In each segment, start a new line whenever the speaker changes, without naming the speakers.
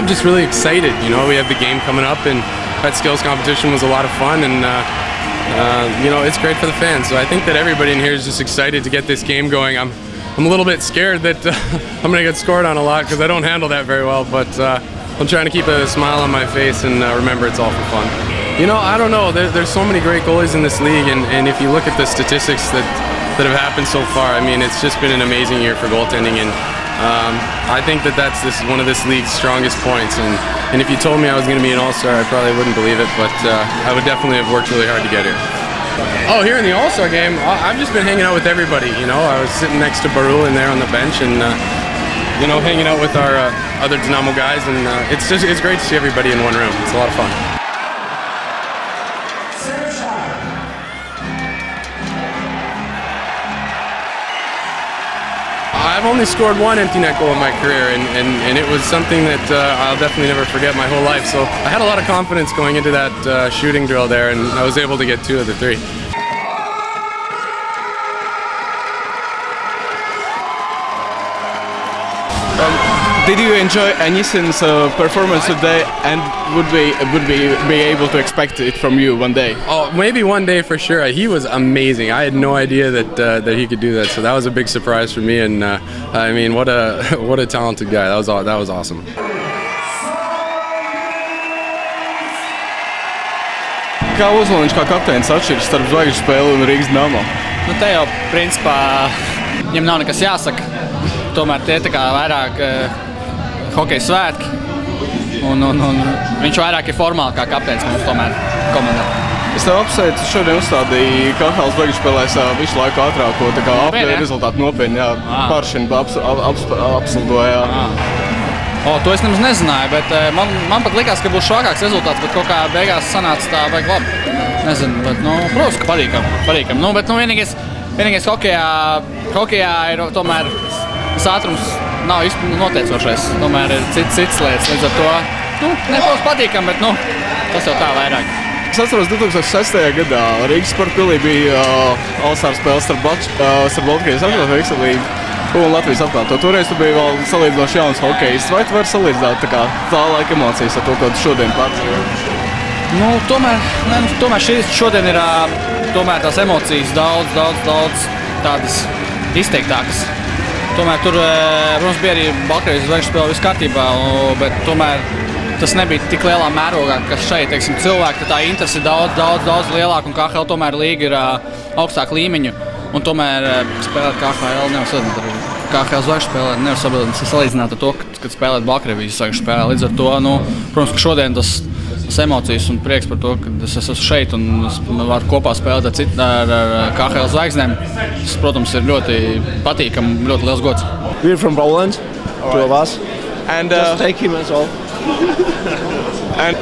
of just really excited. You know, we have the game coming up, and that skills competition was a lot of fun, and you know, it's great for the fans. So I think that everybody in here is just excited to get this game going. I'm a little bit scared that I'm going to get scored on a lot because I don't handle that very well, but I'm trying to keep a smile on my face and remember it's all for fun. You know, I don't know. There's so many great goalies in this league, and if you look at the statistics that have happened so far, I mean, it's just been an amazing year for goaltending, and I think that this is one of this league's strongest points. And if you told me I was going to be an All-Star, I probably wouldn't believe it, but I would definitely have worked really hard to get here. Oh, here in the All-Star game, I've just been hanging out with everybody. You know, I was sitting next to Barul in there on the bench, and you know, hanging out with our other Dynamo guys, and it's great to see everybody in one room. It's a lot of fun. I've only scored one empty net goal in my career, and it was something that I'll definitely never forget my whole life. So I had a lot of confidence going into that shooting drill there, and I was able to get 2 of the 3.
Did you enjoy Anisin's performance today, and would we be able to expect it from you one day?
Oh, maybe one day for sure. He was amazing. I had no idea that he could do that, so that was a big surprise for me. And I mean, what a talented guy. That was awesome.
Kā Ozoliņš kā kapteinis atšķiras starp zvaigžņu spēli un Rīgas Dynamo?
Nu, te jau, principā, viņam nav nekas jāsaka. Tomēr tie tā kā vairāk hokeja svētki, un viņš vairāk ir formāli kā kapteinis mums tomēr komandā.
Es tev apsveicu, šodien uzstādīju KHL zvaigžņu spēlēs visu laiku ātrāko, tā kā apļoja rezultātu nopietni, jā, Pāršina absolutoja.
To es nemaz nezināju, bet man pat likās, ka būs švakāks rezultāts, bet kaut kā beigās sanāca tā vajag labi. Nezinu, bet, nu, protams, ka patīkam. Nu, bet, nu, vienīgais hokejā ir tomēr tas ātrums nav īsti noteicošais. Tomēr ir citas lietas, līdz ar to, nu, neprotams patīkam, bet, nu, tas jau tā vairāk.
Es atceros, 2006. gadā Rīgas Sportpilī bija All-Star spēles starp Baltkrievijas Rīgas līgu un Latvijas atklāto. Toreiz tu biji vēl salīdzinoši jauns hokejists. Vai tu vari salīdzināt tā laika emocijas ar to, ko tu šodien pārdzīvo?
Nu, tomēr šodien ir tomēr tās emocijas daudz tādas izteiktākas. Tomēr tur, protams, bija arī Baltkrievijas zvaigžņu spēle viss kārtībā, bet tomēr tas nebija tik lielā mērogā, ka šeit, teiksim, cilvēki, tā interese ir daudz lielāka, un KHL tomēr līga ir augstāka līmeņu, un tomēr spēlēt KHL nevar salīdzināt. KHL zvaigžņu spēlē nevar salīdzināt ar to, kad spēlēt Baltkrievijas zvaigžņu spēlē. Līdz ar to, nu, protams, ka šodien tas emocijas un prieks par to, ka es esmu šeit un varu kopā spēlēt ar KHL zvaigznēm. Tas, protams, ir ļoti patīkam, ļoti liels gods.
We're from Poland, two of us.
And
just take him as well.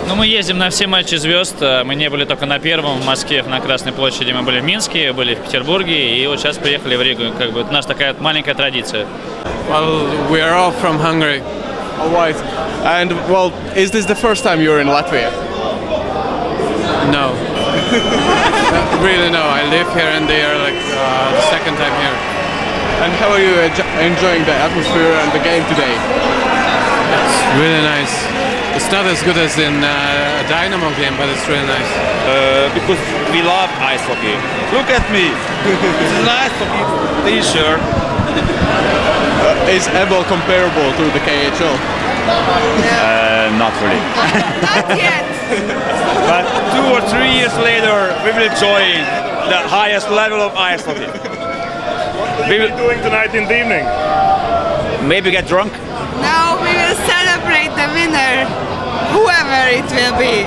Ну, мы ездим на все матчи звезд. Мы не были только на первом в Москве, на Красной площади. Мы были в Минске, были в Петербурге, и вот сейчас приехали в Ригу. Как бы это наша такая маленькая традиция.
Well, we are all from Hungary. All right. And well, is this the first time you're in Latvia?
No. Really, no. I live here and they are like the second time here.
And how are you enjoying the atmosphere and the game today?
It's really nice. It's not as good as in a Dynamo game, but it's really nice.
Because we love ice hockey. Look at me. This is an ice hockey t-shirt.
Is EBOL comparable to the KHL?
Not really.
Not yet.
But 2 or 3 years later, we will join the highest level of ice hockey.
What will you be doing tonight in the evening?
Maybe get drunk.
Now we will celebrate the winner, whoever it will be.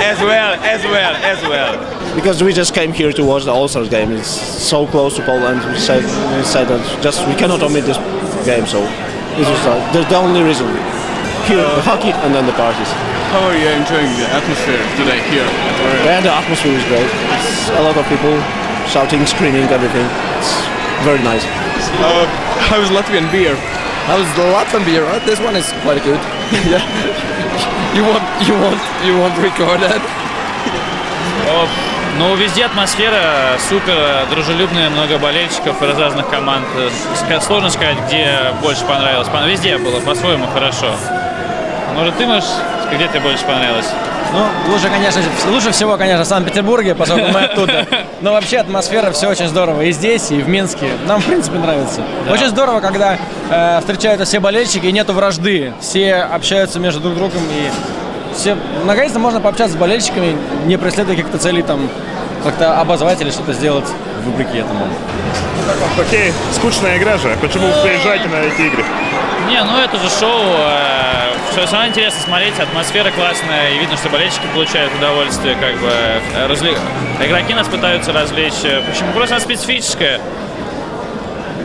As well.
Because we just came here to watch the All-Stars game. It's so close to Poland. We said that we cannot omit this game, so this was the only reason. Here, the hockey and then the parties.
How are you enjoying the atmosphere today here?
Yeah, the atmosphere is great. It's a lot of people shouting, screaming, everything. It's very nice.
How's Latvian beer?
How's the Latvian beer? This one is quite good. Yeah. You want to record that?
Ну, везде атмосфера супер, дружелюбная, много болельщиков из разных команд. Сложно сказать, где больше понравилось. Везде было по-своему хорошо. Может, ты можешь, где тебе больше понравилось?
Ну, лучше всего, конечно, в Санкт-Петербурге, поскольку мы оттуда. Но вообще атмосфера, все очень здорово. И здесь, и в Минске. Нам, в принципе, нравится. Да. Очень здорово, когда встречаются все болельщики и нету вражды. Все общаются между друг другом. И все, наконец-то можно пообщаться с болельщиками, не преследуя каких-то целей, там, как-то обозвать или что-то сделать вопреки этому.
Хоккей скучная игра же. Почему вы приезжаете на эти игры?
Не, ну это же шоу. Все равно интересно смотреть, атмосфера классная, и видно, что болельщики получают удовольствие, как бы игроки нас пытаются развлечь. Почему? Просто она специфическая.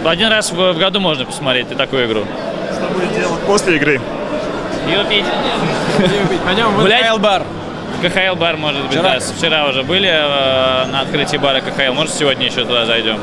Один раз в году можно посмотреть и такую игру.
Что будете делать после игры?
Ее пить.
Пойдем в КХЛ-бар.
КХЛ-бар, может быть, да. Вчера уже были на открытии бара КХЛ. Может, сегодня еще туда зайдем.